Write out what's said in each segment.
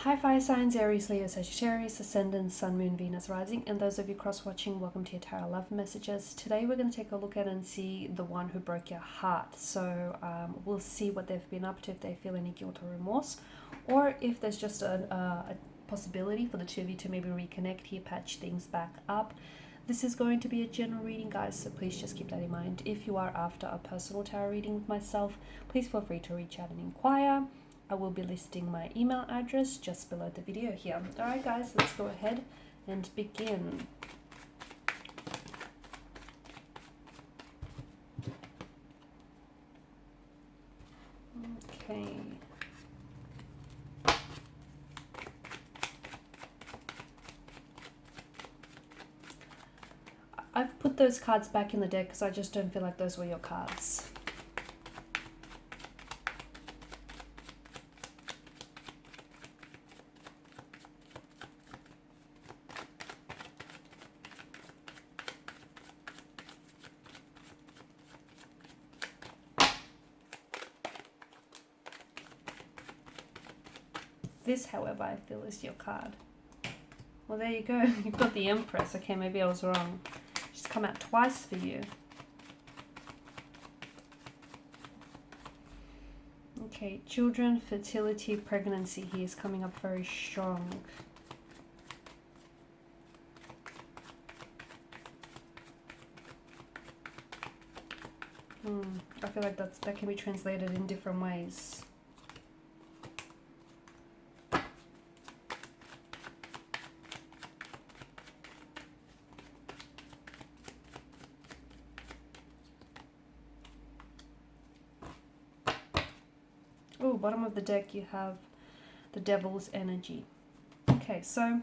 Hi fire signs, Aries, Leo, Sagittarius, Ascendant, Sun, Moon, Venus, Rising, and those of you cross-watching, welcome to your Tarot Love Messages. Today we're going to take a look at and see the one who broke your heart. So we'll see what they've been up to, if they feel any guilt or remorse, or if there's just a possibility for the two of you to maybe reconnect here, patch things back up. This is going to be a general reading, guys, so please just keep that in mind. If you are after a personal tarot reading with myself, please feel free to reach out and inquire. I will be listing my email address just below the video here. Alright guys, let's go ahead and begin. Okay. I've put those cards back in the deck because I just don't feel like those were your cards. This, however, I feel is your card. Well, there you go. You've got the Empress. Okay, maybe I was wrong. She's come out twice for you. Okay, children, fertility, pregnancy here is coming up very strong. I feel like that can be translated in different ways. Oh, bottom of the deck you have the Devil's energy. Okay, so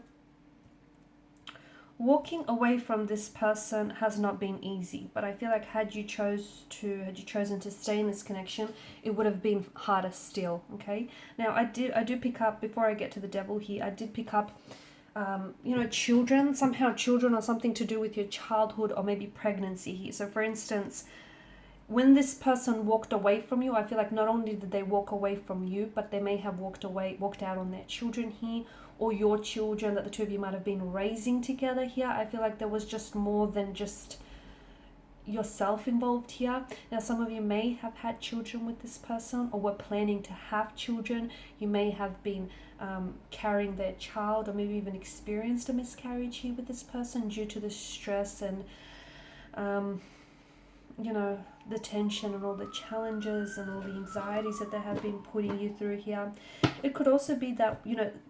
walking away from this person has not been easy, but I feel like had you chosen to stay in this connection, it would have been harder still. Okay, now I do pick up, before I get to the Devil here, I did pick up children, somehow children, or something to do with your childhood or maybe pregnancy here. So for instance, when this person walked away from you, I feel like not only did they walk away from you, but they may have walked out on their children here, or your children that the two of you might have been raising together here. I feel like there was just more than just yourself involved here. Now, some of you may have had children with this person, or were planning to have children. You may have been carrying their child, or maybe even experienced a miscarriage here with this person due to the stress and the tension and all the challenges and all the anxieties that they have been putting you through here. It could also be that,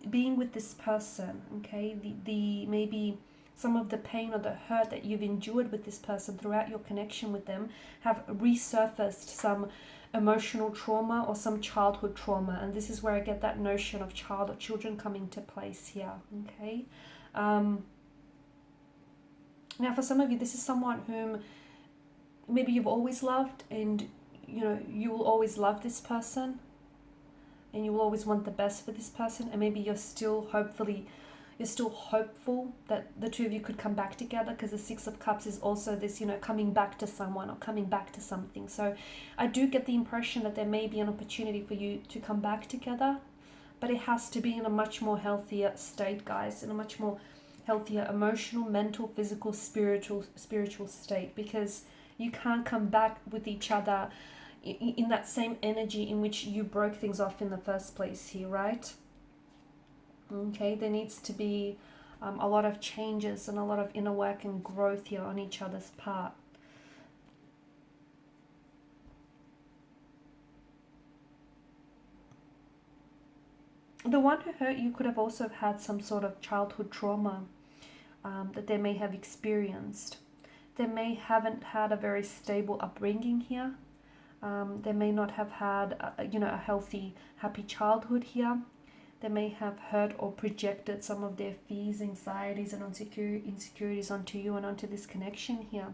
being with this person, okay, the maybe some of the pain or the hurt that you've endured with this person throughout your connection with them have resurfaced some emotional trauma or some childhood trauma. And this is where I get that notion of child or children coming to place here, okay? Now, for some of you, this is someone whom maybe you've always loved, and you will always love this person, and you will always want the best for this person, and maybe you're still hopeful that the two of you could come back together, because the Six of Cups is also this, coming back to someone or coming back to something. So I do get the impression that there may be an opportunity for you to come back together, but it has to be in a much more healthier state, guys, in a much more healthier emotional, mental, physical, spiritual state, because you can't come back with each other in that same energy in which you broke things off in the first place here, right? Okay, there needs to be a lot of changes and a lot of inner work and growth here on each other's part. The one who hurt you could have also had some sort of childhood trauma that they may have experienced. They may haven't had a very stable upbringing here. They may not have had a healthy, happy childhood here. They may have hurt or projected some of their fears, anxieties, and insecurities onto you and onto this connection here.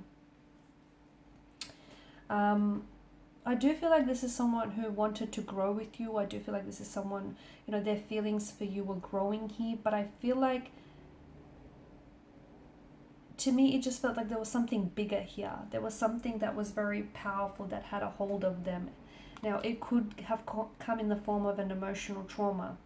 I do feel like this is someone who wanted to grow with you. I do feel like this is someone, their feelings for you were growing here, but I feel like, to me, it just felt like there was something bigger here. There was something that was very powerful that had a hold of them. Now, it could have come in the form of an emotional trauma.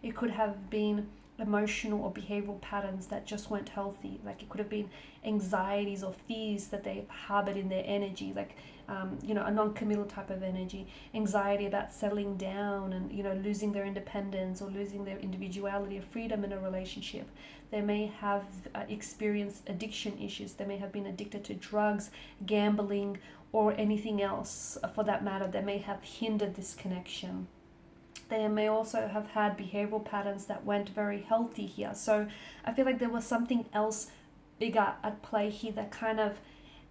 It could have been emotional or behavioral patterns that just weren't healthy. Like it could have been anxieties or fears that they've harbored in their energy, like a non-committal type of energy, anxiety about settling down and losing their independence or losing their individuality or freedom in a relationship. They may have experienced addiction issues. They may have been addicted to drugs, gambling, or anything else for that matter that may have hindered this connection. They may also have had behavioral patterns that weren't very healthy here. So I feel like there was something else bigger at play here that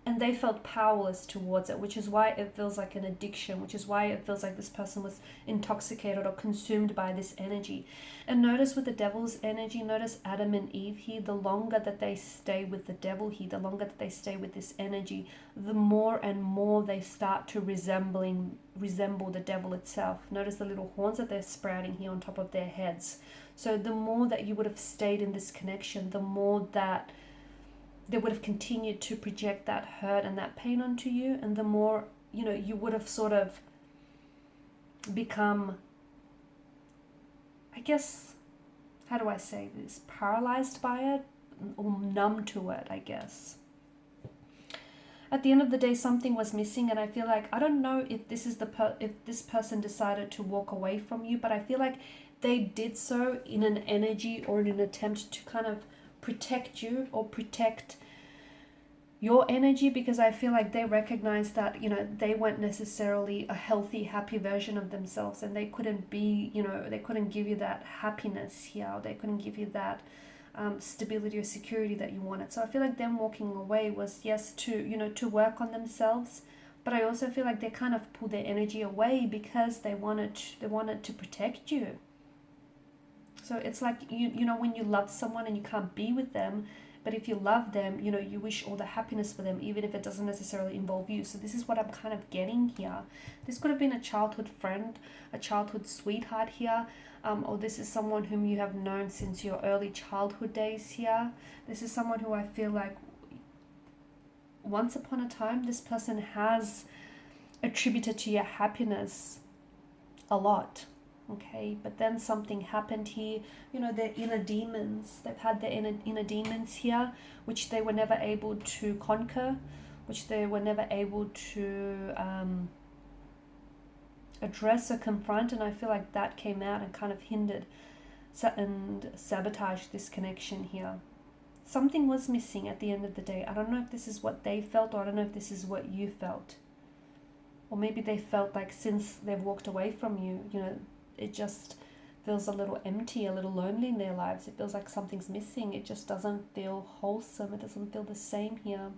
and they felt powerless towards it, which is why it feels like an addiction, which is why it feels like this person was intoxicated or consumed by this energy. And notice with the devil's energy, notice Adam and Eve here, the longer that they stay with the devil here, the longer that they stay with this energy, the more and more they start to resemble the devil itself. Notice the little horns that they're sprouting here on top of their heads. So the more that you would have stayed in this connection, the more that they would have continued to project that hurt and that pain onto you, and the more you would have sort of become, I guess, how do I say this, paralyzed by it or numb to it, I guess. At the end of the day, something was missing, and I feel like, I don't know if this is if this person decided to walk away from you, but I feel like they did so in an energy or in an attempt to kind of protect you or protect your energy, because I feel like they recognize that they weren't necessarily a healthy, happy version of themselves, and they couldn't be, they couldn't give you that happiness here, or they couldn't give you that stability or security that you wanted. So I feel like them walking away was, yes, to work on themselves, but I also feel like they kind of pulled their energy away because they wanted to protect you. So it's like, when you love someone and you can't be with them, but if you love them, you wish all the happiness for them, even if it doesn't necessarily involve you. So this is what I'm kind of getting here. This could have been a childhood friend, a childhood sweetheart here, or this is someone whom you have known since your early childhood days here. This is someone who I feel like once upon a time, this person has attributed to your happiness a lot. Okay, but then something happened here, their inner demons, they've had their inner demons here, which they were never able to conquer, which they were never able to address or confront, and I feel like that came out and kind of hindered and sabotaged this connection here. Something was missing at the end of the day. I don't know if this is what they felt, or I don't know if this is what you felt. Or maybe they felt like since they've walked away from you, it just feels a little empty, a little lonely in their lives. It feels like something's missing. It just doesn't feel wholesome. It doesn't feel the same here.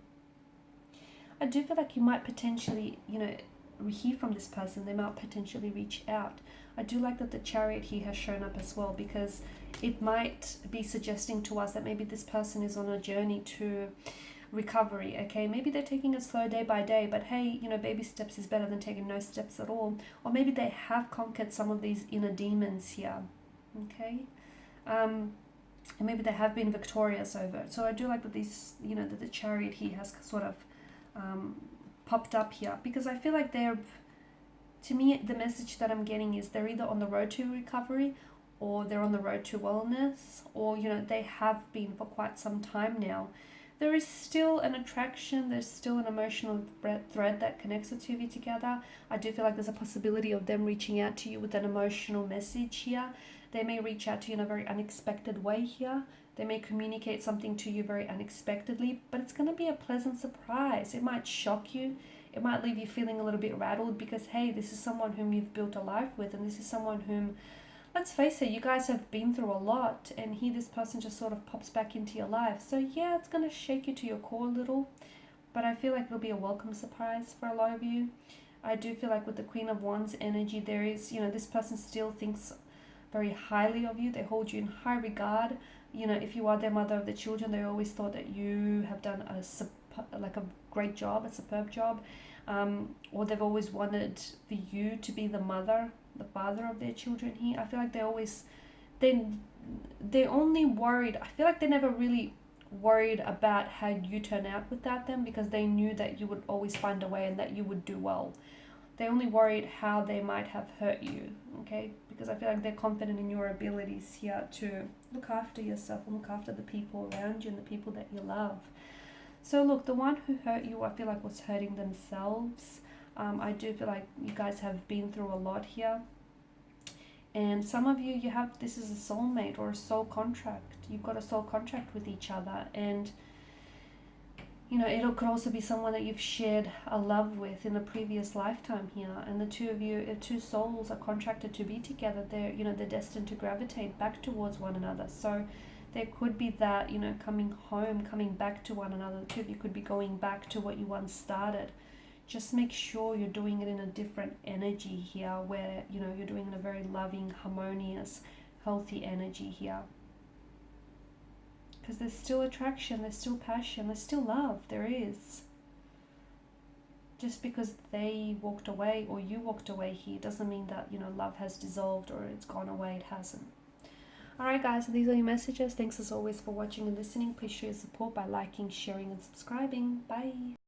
I do feel like you might potentially, hear from this person. They might potentially reach out. I do like that the Chariot here has shown up as well, because it might be suggesting to us that maybe this person is on a journey to recovery. Okay, maybe they're taking it slow day by day, but hey, baby steps is better than taking no steps at all. Or maybe they have conquered some of these inner demons here. Okay, and maybe they have been victorious over it. So I do like that these, that the Chariot here has sort of popped up here, because I feel like to me, the message that I'm getting is they're either on the road to recovery, or they're on the road to wellness, or they have been for quite some time now. There is still an attraction, there's still an emotional thread that connects the two of you together. I do feel like there's a possibility of them reaching out to you with an emotional message here. They may reach out to you in a very unexpected way here. They may communicate something to you very unexpectedly, but it's going to be a pleasant surprise. It might shock you. It might leave you feeling a little bit rattled, because, hey, this is someone whom you've built a life with, and this is someone whom, let's face it, you guys have been through a lot, and here this person just sort of pops back into your life. So yeah, it's going to shake you to your core a little, but I feel like it'll be a welcome surprise for a lot of you. I do feel like with the Queen of Wands energy, there is, this person still thinks very highly of you. They hold you in high regard. If you are their mother of the children, they always thought that you have done a great job, a superb job, or they've always wanted for you to be the mother, the father of their children here. I feel like they're only worried. I feel like they never really worried about how you turn out without them, because they knew that you would always find a way and that you would do well. they're only worried how they might have hurt you, okay? Because I feel like they're confident in your abilities here to look after yourself and look after the people around you and the people that you love. So look, the one who hurt you, I feel like was hurting themselves. I do feel like you guys have been through a lot here. And some of you, this is a soulmate or a soul contract. You've got a soul contract with each other. And, you know, it could also be someone that you've shared a love with in a previous lifetime here. And the two of you, two souls are contracted to be together. They're, you know, they're destined to gravitate back towards one another. So there could be that, you know, coming home, coming back to one another. The two of you could be going back to what you once started. Just make sure you're doing it in a different energy here where, you know, you're doing it in a very loving, harmonious, healthy energy here. Because there's still attraction, there's still passion, there's still love, there is. Just because they walked away or you walked away here doesn't mean that, you know, love has dissolved or it's gone away. It hasn't. Alright guys, so these are your messages. Thanks as always for watching and listening. Please show your support by liking, sharing and subscribing. Bye.